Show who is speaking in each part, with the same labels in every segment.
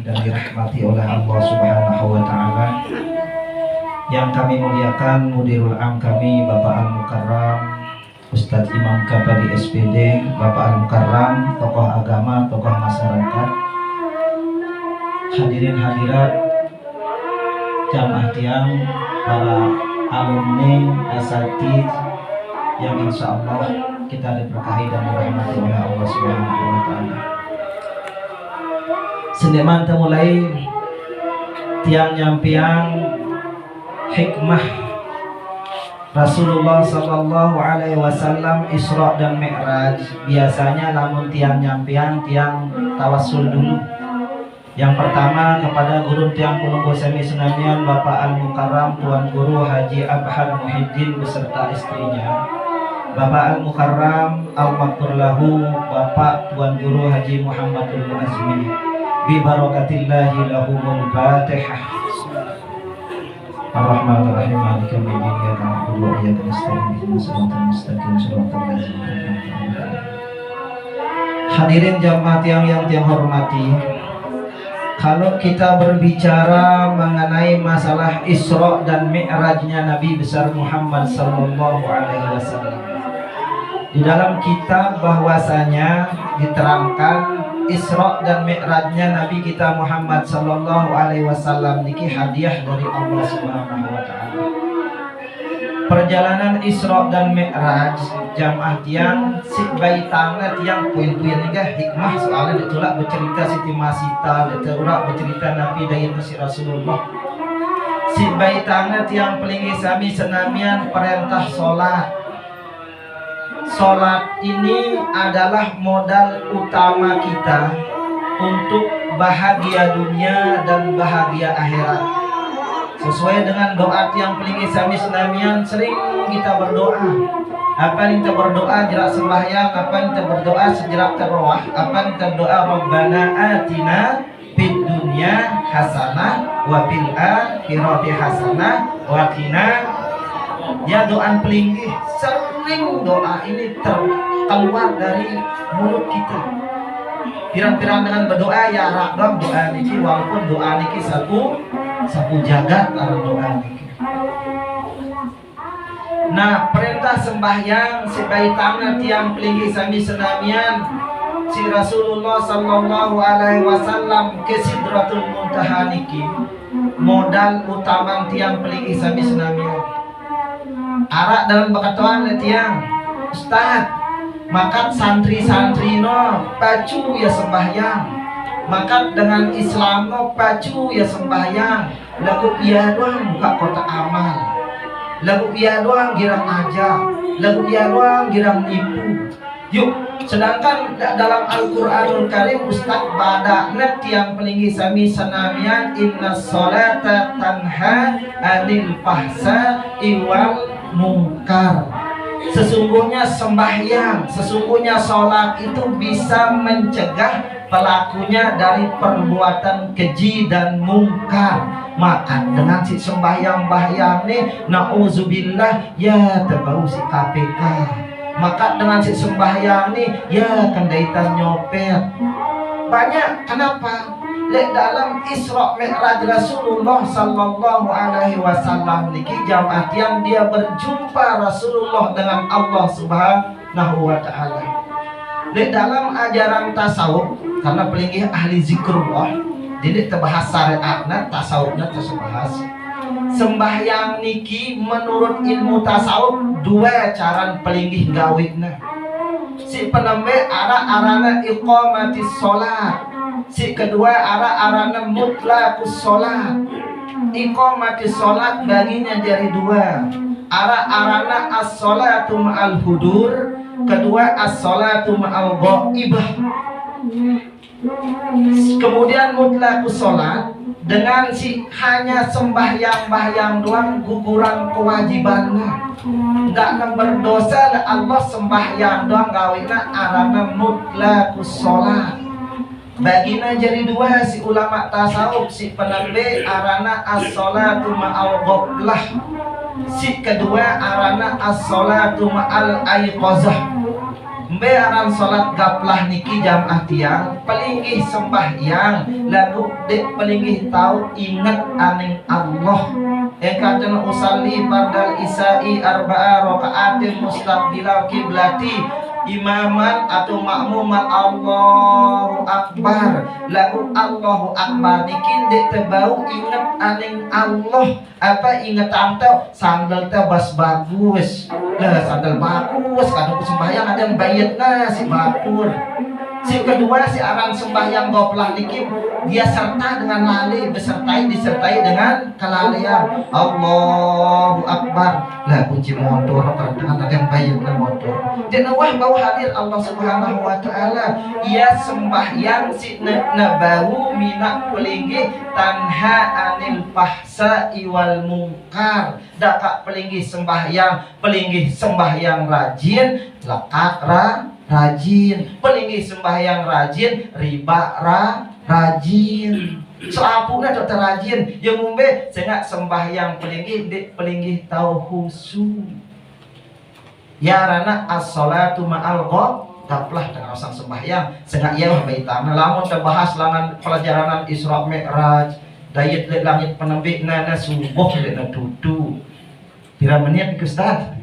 Speaker 1: dan dirahmati oleh Allah Subhanahu wa Ta'ala. Yang kami muliakan Mudirul Am kami Bapak Al-Mukarram Ustadz Imam Kabadi SPD, Bapak Al-Mukarram, tokoh agama, tokoh masyarakat, hadirin hadirat, jamaah tiang, para alumni, asatidz yang insya Allah kita diberkahi dan dirahmati oleh Allah Subhanahu wa Ta'ala. Sendeman mulai tiang nyampiang hikmah Rasulullah Sallallahu Alaihi Wasallam Isra dan Mi'raj. Biasanya namun tiang nyampiang tiang tawasul dulu. Yang pertama kepada guru tiang Pulunggo Semi Senamian Bapak Al-Mukarram Tuan Guru Haji Abhad Muhyiddin beserta istrinya, Bapak Al-Mukarram Al-Maktur Lahu Bapak Tuan Guru Haji Muhammadul Azmi bi barakatillahi lahumul Fatihah. Ar-Rahmanir-Rahim Maliki yaumiddin iyyaka na'budu wa iyyaka nasta'in ihdinas siratal mustaqim siratal ladzina an'amta 'alaihim. Hadirin jamaah yang tiang hormati, kalau kita berbicara mengenai masalah Isra dan Mi'rajnya Nabi besar Muhammad sallallahu alaihi wasallam, di dalam kitab bahwasanya diterangkan Isra dan Mi'rajnya Nabi kita Muhammad sallallahu alaihi wasallam niki hadiah dari Allah Subhanahu wa Ta'ala. Perjalanan Isra dan Mi'raj jamaah tiang si baitana tiang poin-poin juga hikmah soalnya ditolak bercerita Siti Masita, ditolak bercerita Nabi dari si Rasulullah. Si baitana tiang pelingi sami senamian perintah salat. Salat ini adalah modal utama kita untuk bahagia dunia dan bahagia akhirat. Sesuai dengan doa yang pelingi sami senamian sering kita berdoa. Apa yang kita berdoa jerak sembahyang, apa yang kita berdoa sejerak terroah, apa yang kita berdoa Rabbana atina fid dunya hasanah wa fil akhirati hasanah wa qina. Ya doa pelinggih, sering doa ini keluar dari mulut kita. Pirang-pirang dengan berdoa ya rakam doa niki, walaupun doa niki sapu jagat atau doa niki. Nah, perintah sembahyang sebaitana tiang pelinggih sami senamian si Rasulullah sallallahu alaihi wasallam ke Sidratul Muntaha niki modal utama tiang pelinggih sami senamian. Arak dalam bakatuan tiang Ustaz, makat santri-santri no pacu ya sembahyang, makat dengan Islam no pacu ya sembahyang, lagu iya doang buka kotak amal, lagu iya doang girang aja, lagu iya doang girang nipu. Yuk, sedangkan dalam Al-Quranul Karim Ustaz badakna tiang pelinggi sami senamian inna sholata tanha anil fahsa iwal mungkar. Sesungguhnya sembahyang, sesungguhnya sholat itu bisa mencegah pelakunya dari perbuatan keji dan mungkar. Maka dengan si sembahyang nih na'udzubillah ya terbau si KPK. Maka dengan si sembahyang nih ya kendaitan nyopet. Banyak, kenapa? Lek dalam Isra Mi'raj Rasulullah sallallahu alaihi wasallam niki jamaah yang dia berjumpa Rasulullah dengan Allah Subhanahu wa Ta'ala. Lek dalam ajaran tasawuf, karena pelinggih ahli zikrullah, jadi terbahas syariatna, tasawufna tersebahas. Sembahyang niki menurut ilmu tasawuf dua cara pelinggih gawitna. Si penembe arana iqamatis sholat, si kedua arana mutlaqus sholat. Iqamatis sholat baginya jadi dua, arana as-sholatu ma'al hudur, kedua as-sholatu ma'al ghaibah. Kemudian mutlaqus sholat dengan si hanya sembahyang doang guguran kewajibannya, nggak berdosa Allah sembahyang doang gawina arana mutlaqus sholat. Bagina jadi dua si ulama tasawuf, si penembe arana as-sholatu ma'al ghaflah, si kedua arana as-sholatu ma'al aiqazah. Mbe aran salat gaplah niki jamaah tiang pelingih sembahyang lalu dek pelingih tahu ingat aning Allah. Engkatan usalli ba'dal isai arba'a raka'atin mustaqbilal kiblati imaman atau makmuman Allahu Akbar. Lalu Allahu Akbar niki dek tebau ingat aning Allah. Apa ingat antau sandal tebas bagus. Lah sandal bagus kadang sembahyang ada yang bayatna si batur. Si kedua si aran sembahyang goplah niki dia serta dengan lali disertai dengan kelalaian. Allahu Akbar. Lah kunci motor kadang ada yang bayatna motor. Jadi wah bau hadir Allah Subhanahu wa taala. Ia sembahyang si nabau minak pelinggi tanha anil fahsa'i wal munkar. Dakak pelinggi sembahyang rajin lekat rajin, pelinggi sembahyang rajin riba rajin. Seapuna dokter rajin yang mumbe sengak sembahyang pelinggi tahu khusyuk. Ya rana as-salatu ma'al gaplah dengan sang sembahyang sengak ia baitana lamun terbahas langan pelajaran Isra Mi'raj dayat langit penembik nana subuh dena dudu. Pira menit Ustaz?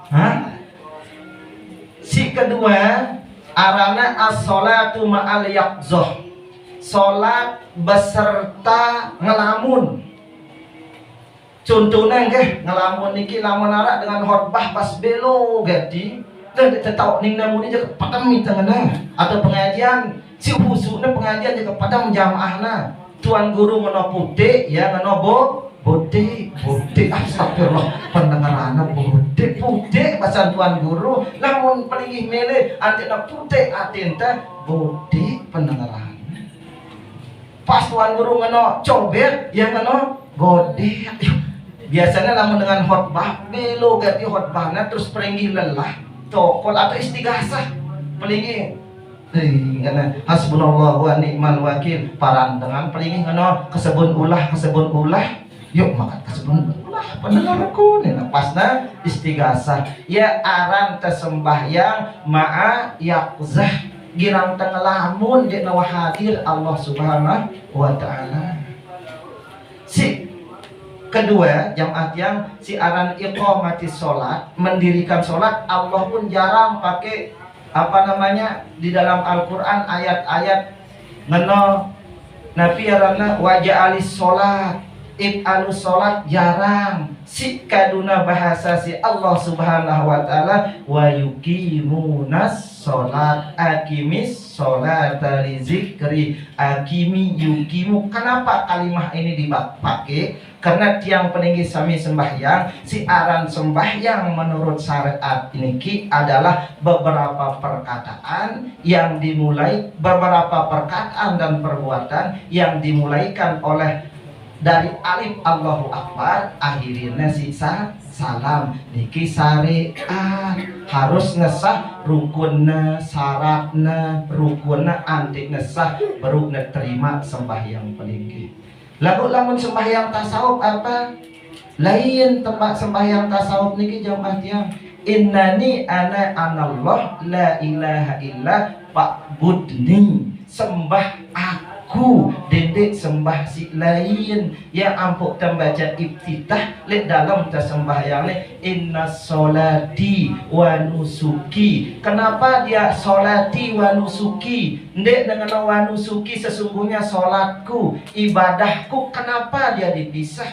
Speaker 1: Hah? Si kedua arana as-salatu ma'al yaqzah. Salat beserta ngelamun. Contohnya ngelamun niki lamun arak dengan khotbah pas belo gadi dan tetau ning namune je padam tengena atau pengajian si husukna pengajian je padam jamaahna. Tuan guru ngono putih ya ngono Bode astagfirullah pendengaranna bode bahasan tuan guru namun pelingih mele atina putih atinta bode pendengaran. Pas tuan guru ngono cobet ya ngono gode. Biasanya lamun dengan khotbah belo ganti khotbahna terus pelingih lelah tokol atau istighasah pelingih hasbunallah wa ni'mal wakil parantengan pelingih ngono kesebun ulah yuk makan kesebun ulah pendengarku nih pasna istighasah ya aran tersembahyang ma'a yaqzah girang tengelamun di nawa hadir Allah Subhanahu wa taala. Si kedua jamaah yang si aran iqamati sholat mendirikan sholat Allah pun jarang pakai di dalam Al-Quran ayat-ayat ngeno nabi arana waja'alis sholat ib'alus sholat jarang. Si kaduna bahasa si Allah Subhanahu wa taala wa yuqimunas sholat akimis sholat li zikri akimi yukimu. Kenapa kalimah ini dipakai? Karena tiang peninggi sami sembahyang si aran sembahyang menurut syariat ini adalah beberapa perkataan dan perbuatan yang dimulaikan oleh dari alif Allahu Akbar akhirnya sisa salam niki syariat harus ngesah rukunna syaratna rukunna antik ngesah baru terima sembahyang peninggi. Lalu lamun sembahyang tasawuf apa? Lain tempat sembahyang tasawuf niki jamaah tiang. Innani ana anallah la ilaha illa fa'budni. Sembah aku dedek sembah si lain. Ya ampuk tembaca iftitah lek dalam tersembahyang le inna solati wa nusuki. Kenapa dia solati wa nusuki? Ndek dengan wa nusuki sesungguhnya solatku, ibadahku. Kenapa dia dipisah?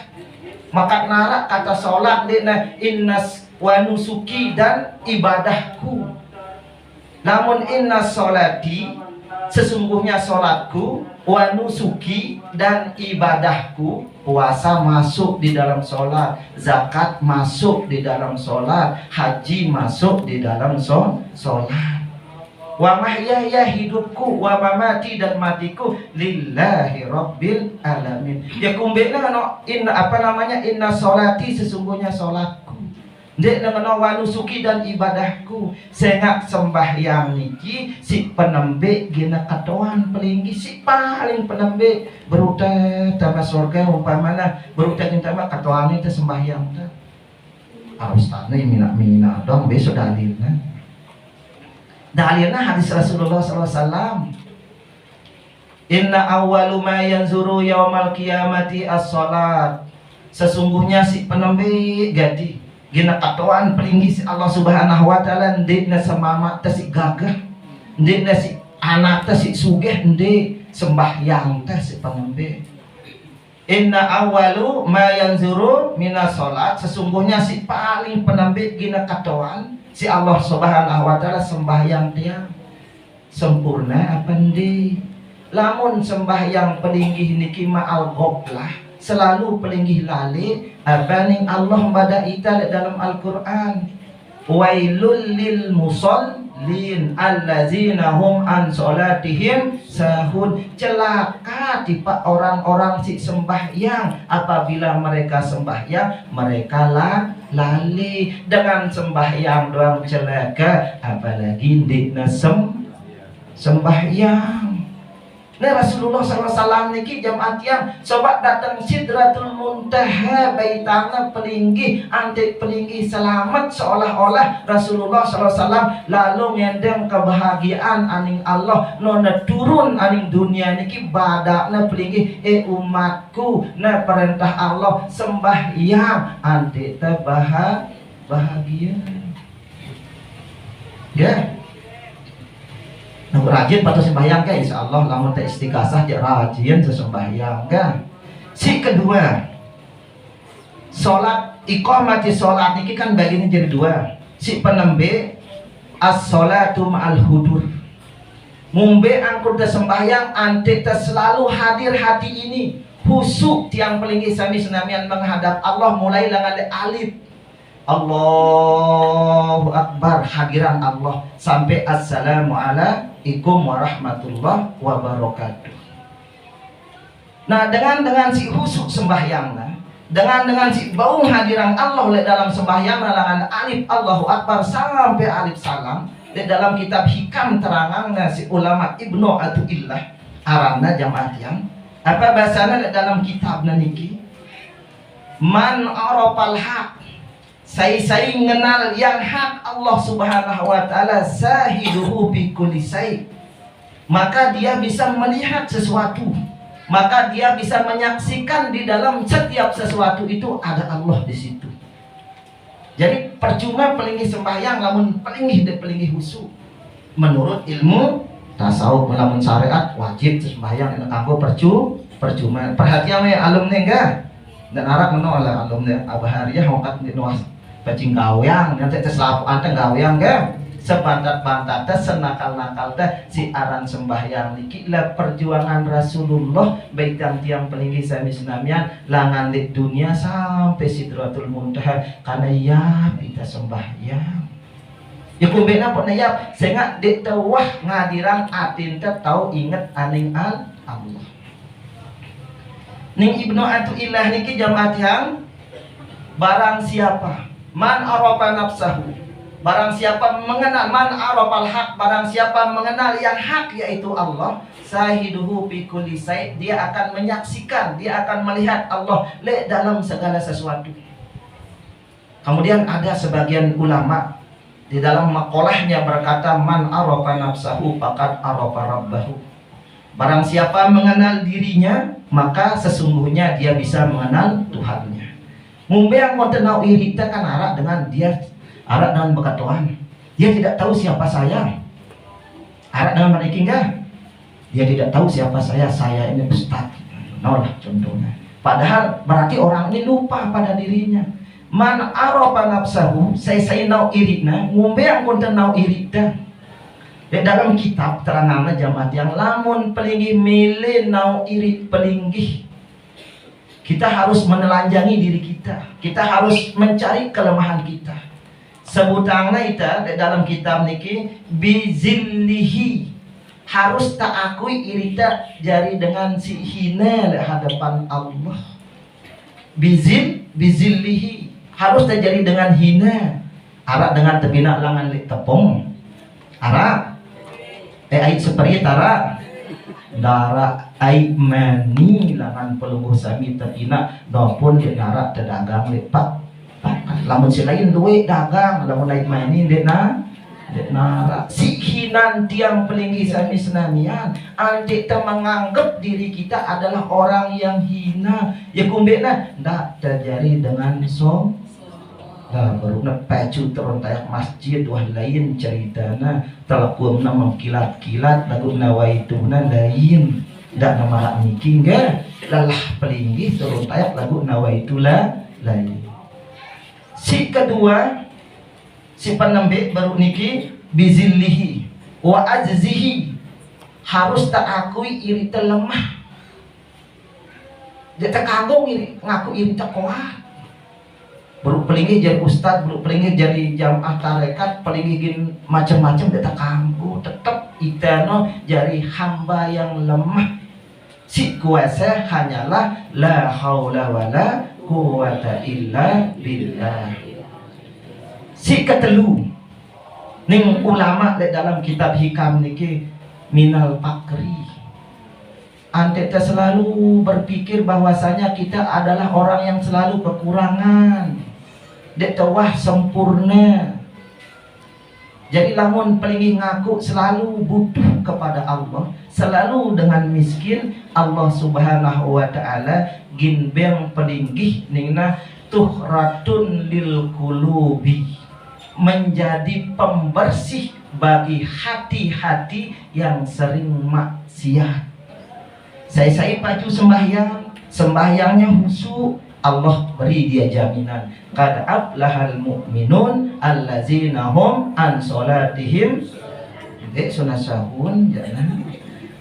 Speaker 1: Maka narak kata solat dek innas wa nusuki dan ibadahku. Namun inna solati sesungguhnya solatku, wa nusuki dan ibadahku. Puasa masuk di dalam solat, zakat masuk di dalam solat, haji masuk di dalam solat. Wa mahyaya hidupku, wa mamati dan matiku lillahi rabbil alamin. Ya kumbena inna solati sesungguhnya solatku. Dek dengan wanusuki dan ibadahku. Sengak sembahyang niki si penembik gina katoan pelinggi si paling penembik beruta tama surga umpamana beruta tama katoan itu sembahyang ta. Harus tane mina dong besok dalilna. Dalilna hadis Rasulullah SAW. Inna awwalu ma yanzuru yaumal qiyamati as-salat. Sesungguhnya si penembe gadi gina katuan pelinggi si Allah Subhanahu wa taala ndekna semama teh si gagah, ndekna si anak teh si sugih, ndek sembahyang teh si penembe. Inna awwalu ma yanzuru minas salat. Sesungguhnya si paling penembe gina katuan si Allah Subhanahu wa taala sembahyang dia sempurna apa ndek. Lamun sembahyang pelinggih niki ma'al ghaflah, selalu pelinggih lali abaning Allah bada ita dalam Al-Qur'an. Wailul lil musallin allazina hum an salatihim sahun. Celaka tipe orang-orang si sembahyang, apabila mereka sembahyang mereka lali. Dengan sembahyang doang celaka, apalagi ndekna sembahyang. Nah Rasulullah SAW niki jamaat yang sobat datang Sidratul Muntaha, baitana pelinggi antik pelinggi selamat, seolah-olah Rasulullah SAW lalu ngendeng kebahagiaan aning Allah nona turun aning dunia niki badakna pelinggi umatku na perintah Allah sembahyang antik bahagia ya. Nah rajin patut sembahyang kan, insya Allah lamun tak istiqasah dia rajin sembahyang kan. Si kedua, sholat iqamati sholat ini kan bagiannya jadi dua. Si penembe as-sholatu ma'al hudur. Mumbe angkur dah sembahyang ante tak selalu hadir hati ini husuk tiang pelinggi sami senamian menghadap Allah mulai langan alif Allahu Akbar hadiran Allah sampai assalamualaikum warahmatullahi wabarakatuh. Nah dengan si husuk sembahyang dengan si baung hadiran Allah le dalam sembahyang langan alif Allahu Akbar sampai alif salam di dalam kitab hikam terangan si ulama Ibnu Athaillah aranna jamaah yang apa bahasana dalam kitab niki man arafal haq saya mengenal yang hak Allah Subhanahu wa taala sahiduhu bi kulli syai, maka dia bisa melihat sesuatu, maka dia bisa menyaksikan di dalam setiap sesuatu itu ada Allah di situ. Jadi percuma pelinggi sembahyang lamun pelinggi dan pelinggi husu. Menurut ilmu tasawuf lamun syariat wajib sembahyang enak anggo percuma. Perhatian ya alumni enggak? Dan arak meno ala alumni abahariah hokat di nuas bajing gaweang nanti tes lapu anteng gaweang kan sebantat-bantat senakal-nakal si aran sembahyang niki lah perjuangan Rasulullah baik tiang pelinggi sami senamian langan di dunia sampai Sidratul Muntaha karena ya kita sembahyang ya kumbena pun ya sehingga di tawah ngadirang atin tahu inget aning Allah ning Ibnu Athaillah niki jamaah yang barang siapa man arafa nafsahu, barang siapa mengenal man arafal haq, barang siapa mengenal yang hak yaitu Allah, sahiduhu fi kulli syai, dia akan menyaksikan, dia akan melihat Allah le dalam segala sesuatu. Kemudian ada sebagian ulama di dalam makolahnya berkata man arafa nafsahu faqad arafa rabbahu, barang siapa mengenal dirinya maka sesungguhnya dia bisa mengenal Tuhannya. Mumbe yang mau tenau irita kan arak dengan dia arak dengan bekatuan. Dia tidak tahu siapa saya. Arak dengan menaikin enggak? Dia tidak tahu siapa saya ini ustaz. Nah lah contohnya. Padahal berarti orang ini lupa pada dirinya. Man arafa nafsahu, saya nau iritna, mumbe yang mau tenau irita. Di dalam kitab terangan jamaah yang lamun pelinggi milih nau irit pelinggi. Kita harus menelanjangi diri kita. Kita harus mencari kelemahan kita. Sebutannya itu dalam kitab niki bizillihi, harus tak akui irita jari dengan si hina di hadapan Allah. Bizillihi harus terjadi dengan hina. Arak dengan tebina langan li tepung. Arak ait seperti arak darah aib mani langan pelungguh sami terina dopun di darat terdagang lepak lamun si lain duit dagang lamun aib mani dena Nara si hinan tiang pelinggi sami senamian ante ta menganggap diri kita adalah orang yang hina ya kumbena ndak terjadi dengan nah baru na pacu terontayak masjid wah lain ceritana talakuamna mengkilat-kilat lagu nawaituna lain ndak nama niki enggak lelah pelinggi terontayak lagu nawaitulah lain. Si kedua si penembik baru niki bizillihi wa ajzihi harus tak akui iri lemah. Dia tak kagum iri ngaku iri tak kuat. Baru pelinggi jadi ustad, baru pelinggi jadi jamaah tarekat, pelinggi gin macam-macam dia tak kagum. Tetap itano jadi hamba yang lemah. Si kuasa hanyalah la haula wala quwata illa billah. Si ketelu ning ulama di dalam kitab hikam niki minal fakri ante selalu berpikir bahwasanya kita adalah orang yang selalu kekurangan dek tawah sempurna. Jadi lamun pelinggi ngaku selalu butuh kepada Allah, selalu dengan miskin, Allah subhanahu wa ta'ala ginbeng pelinggi ningna tuhratun lil qulubi, menjadi pembersih bagi hati-hati yang sering maksiat. Saya pacu sembahyangnya khusyuk, Allah beri dia jaminan. Qad aflahal mu'minun allazina hum an salatihim sunasahun jangan.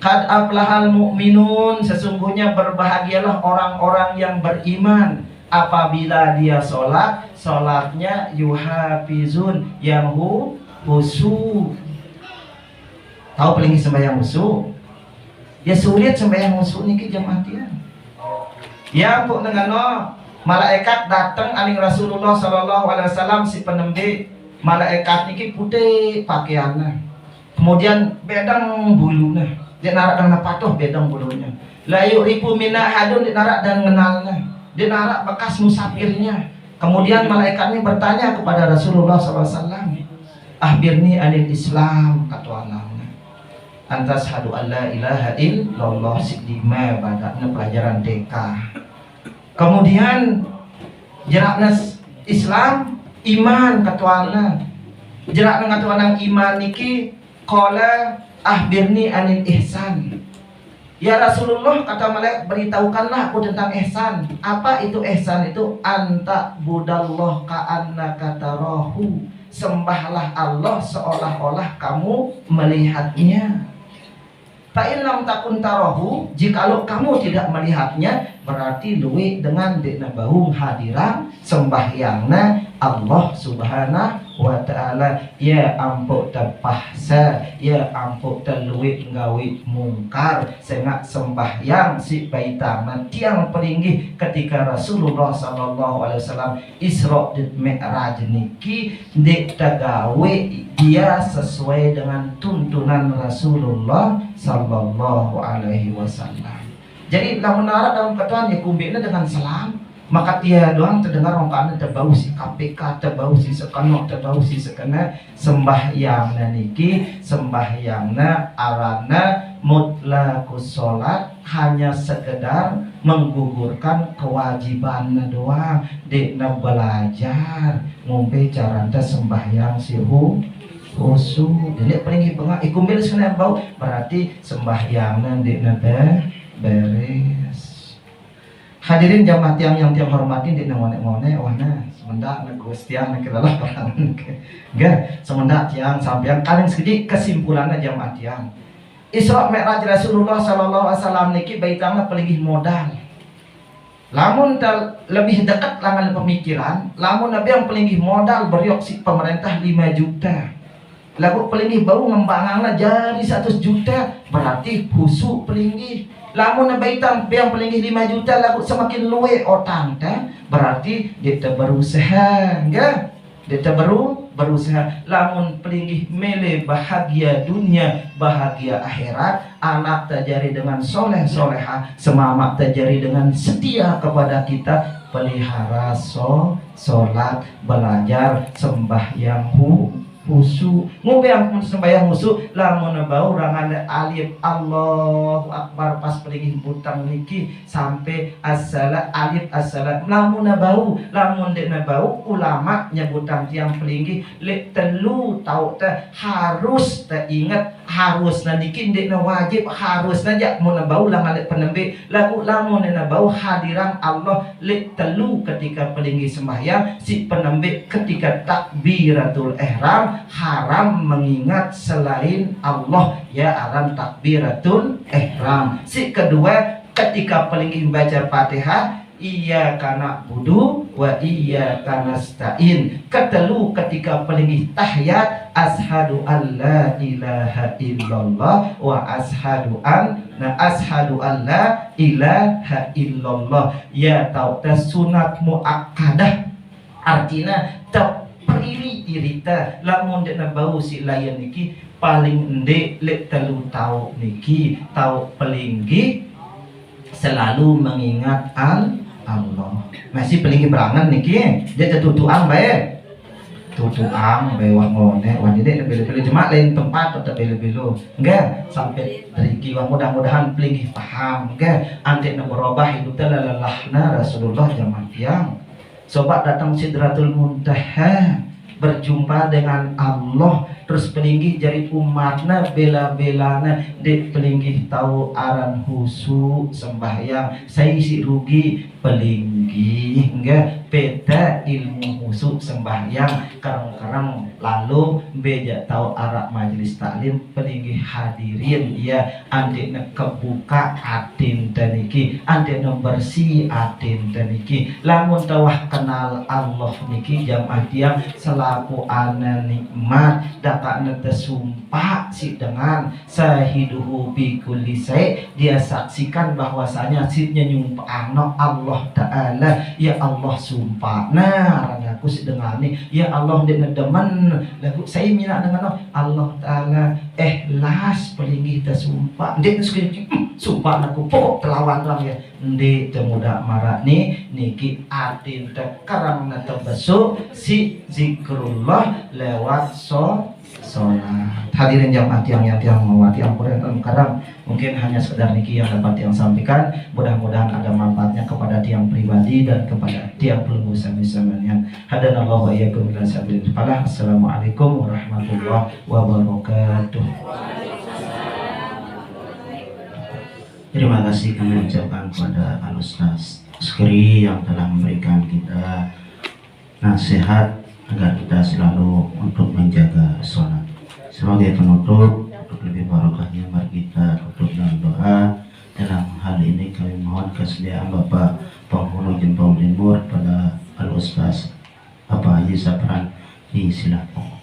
Speaker 1: Qad aflahal mu'minun, sesungguhnya berbahagialah orang-orang yang beriman apabila dia sholatnya yuhafizun yang khusyuk. Tahu pelinggi sembahyang khusyuk? Ya sulit sembahyang khusyuk niki jamaatian. Ya pun dengan malaikat datang aning Rasulullah sallallahu alaihi wasallam si penembe malaikat niki putih pakaiannya. Kemudian bedang bulunya. Dia narak dan patuh bedang bulunya. La yu'rifu minna hadun dia narak dan ngenalnya. Dia narak bekas musafirnya. Kemudian malaikat ini bertanya kepada Rasulullah SAW, ahbirni anil Islam, kata anaknya. Antas hadu an la ilaha illallah sidima badaknya pelajaran TK. Kemudian jeraknya Islam, iman, kata anak. Jeraknya kata anak iman niki, qala ahbirni anil ihsan. Ya Rasulullah, kata malaikat, beritahukanlah aku tentang ihsan. Apa itu ihsan? Itu anta budallah ka'annaka tarahu. Sembahlah Allah seolah-olah kamu melihatnya. Fa'in lam takun tarahu, jikalau kamu tidak melihatnya, berarti luwi dengan dina baung hadiran sembahyangna Allah subhanahu wa ta'ala. Ya ampuk terpaksa, ya ampuk terluit ngawit mungkar sengak sembahyang si baitana tiang peringgi ketika Rasulullah sallallahu alaihi wasallam Isra dan Mi'raj niki dek tagawe dia sesuai dengan tuntunan Rasulullah sallallahu alaihi wasallam. Jadi lamun nara dalam ketuan ya kumbina dengan selam, maka dia doang terdengar rongkaan terbau si KPK, terbau si sekanok, terbau si sekena sembahyangna niki, sembahyangna arana mutlakus sholat, hanya sekedar menggugurkan kewajibannya doang, dekna belajar ngombe caranta sembahyang si khusyuk. Jadi paling ibarat ikumbil sebenarnya bau berarti sembahyangna dekna beres. Hadirin jamaah yang tiang hormatin di ngone-ngone wana semendak negustian nekelalah orang enggak semendak tiang sampean kalian sedikit kesimpulannya jamaah tiang Isra Mi'raj Rasulullah sallallahu alaihi wasallam niki baitana pelingih modal. Lamun lebih dekat langan pemikiran, lamun nabi yang pelingih modal beriok si pemerintah 5 juta. Lagu pelingih bau ngembangana jadi 100 juta, berarti khusyuk pelingih. Lamun nabaitang yang pelingih 5 juta lagu semakin luwe otang teh, berarti dia berusaha, enggak? Dia berusaha. Lamun pelingih mele bahagia dunia, bahagia akhirat, anak terjadi dengan soleh soleha, semamak terjadi dengan setia kepada kita, pelihara sholat, belajar sembahyang khusyuk. Ngobeang sembahyang khusyuk lamun bau rangan alif Allahu Akbar pas pelingih butang niki sampai as-salat alif as-salat lamun bau ulama nyebutang tiang pelingih lek telu tau teh harus teh ingat harus niki ndek wajib harus najak mun bau lang alif penembe lamun bau hadiran Allah lek telu ketika pelingih sembahyang si penembe ketika takbiratul ihram haram mengingat selain Allah ya aran takbiratul ihram. Si kedua ketika pelingih baca Fatihah iyyaka na'budu wa iyyaka nasta'in. Ketelu ketika pelingih tahiyat ashadu an la ilaha illallah wa ashadu an la ilaha illallah. Ya tau sunat muakkadah artinya terperi irita lamun dek bau si layan niki paling ndek lek telu tau niki tau pelinggi selalu mengingat Allah. Masih pelinggi berangan niki dia tutuang bae tutuang bae wah ngone wah dek beli-beli cuma lain tempat tetap beli-beli enggak sampai triki wah mudah-mudahan pelinggi paham enggak antek berubah hidup lalahna Rasulullah zaman tiang sobat datang Sidratul Muntaha berjumpa dengan Allah terus pelinggih jari umatna bela-belana dek pelinggih tahu aran khusyuk sembahyang saya isi rugi pelinggih enggak peta ilmu khusyuk sembahyang karang-karang lalu beja tahu arak majelis taklim pelinggih hadirin ya ande kebuka atin daniki ande bersih atin daniki lamun tawah kenal Allah niki jamaah tiang selaku ana nikmat dakakna tesumpah si dengan sahiduhu bi kulli sai dia saksikan bahwasanya sidnya nyumpahna Allah Ta'ala ya Allah sumpah nah aku si dengan ni ya Allah dia demen lagu saya minat dengan Allah Ta'ala ikhlas pelinggih tesumpah dia sumpah aku pokok telawan lang ya ndi temuda marak ni niki atin tekarang na terbesuk si zikrullah lewat sholat. Hadirin jamaah yang mewati Al-Quran Karam, mungkin hanya sekedar niki yang dapat yang sampaikan. Mudah-mudahan ada manfaatnya kepada tiang pribadi dan kepada tiang pelunggu sami-samian. Hadanallahu wa iyyakum ila sabilil falah. Assalamualaikum warahmatullahi wabarakatuh.
Speaker 2: Terima kasih kami ucapkan kepada Al-Ustaz Askeri yang telah memberikan kita nasihat agar kita selalu untuk menjaga sholat. Sebagai penutup, untuk lebih barokahnya mari kita tutup dengan doa. Dalam hal ini kami mohon kesediaan Bapak Penghulu Jempol Timur pada Al-Ustaz Bapak Haji Sapran, silakan.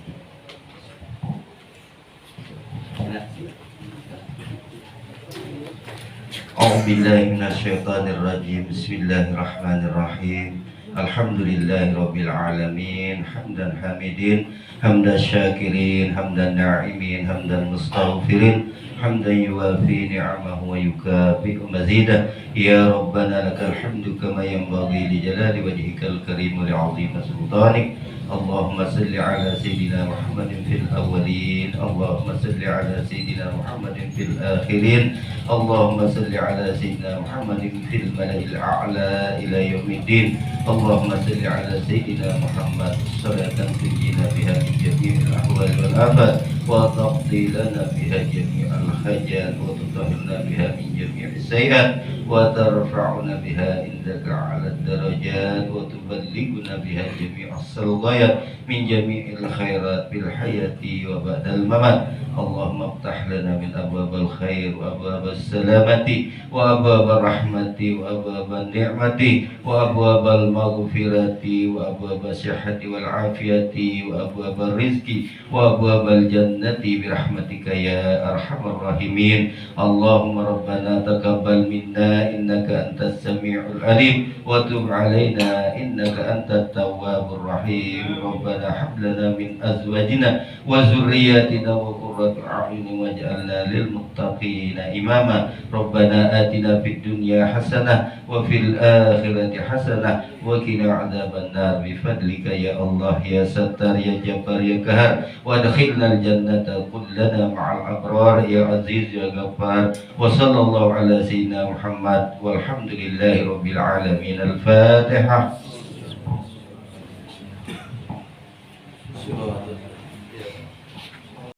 Speaker 3: A'udzubillahi minasyaitonirrajim. Bismillahirrahmanirrahim. Alhamdulillahirabbil alamin. Hamdan hamidin, hamdan syakirin, hamdan na'imin, hamdan mustaghfirin, hamdan yuwafi ni'amahu wa yukafi'u mazidah. Ya Rabbana lakal hamdu kama yanbaghi li jalali wajhikal karim wa li'azimi sultanik. Allahumma salli ala sayyidina Muhammadin fil awwalin, Allahumma salli ala sayyidina Muhammadin fil akhirin, Allahumma salli ala sayyidina Muhammadin fil mala'il a'la ila yaumiddin. Allahumma salli ala sayyidina Muhammad salatan tunjina biha min jami'il ahwal wal afat wa taqdi lana biha jami'al hajat wa tutahhirna biha min jami'is sayyi'at wa tarfa'una biha indaka 'ala ad-darajat wa tuballighuna biha jami'as salghayat min jami'il khairat bil hayati wa ba'dal mamat. Allahumma iftah lana min abwabil khair wa abwabis salamati wa abwabil rahmati wa abwabil ni'mati wa abwabil maghfirati wa abwabil sihhati wal afiyati wa abwabil rizqi wa abwabil jannati bi rahmatika ya arhamar rahimin. Allahumma rabbana taqabbal minna innaka antas samiul alim wa tub alaina innaka antat tawwabur rahim. Rabbana hab lana min azwajina wa zurriyyatina wa قرة أعين واجعلنا للمتقين إماما ربنا آتنا في الدنيا حسنة وفي الآخرة حسنة وقنا عذاب النار بفضلك يا الله يا ستار يا جبار يا قهار وادخلنا الجنة كلنا مع الأبرار يا عزيز يا غفار وصلى الله على سيدنا محمد والحمد لله رب العالمين. الفاتحة.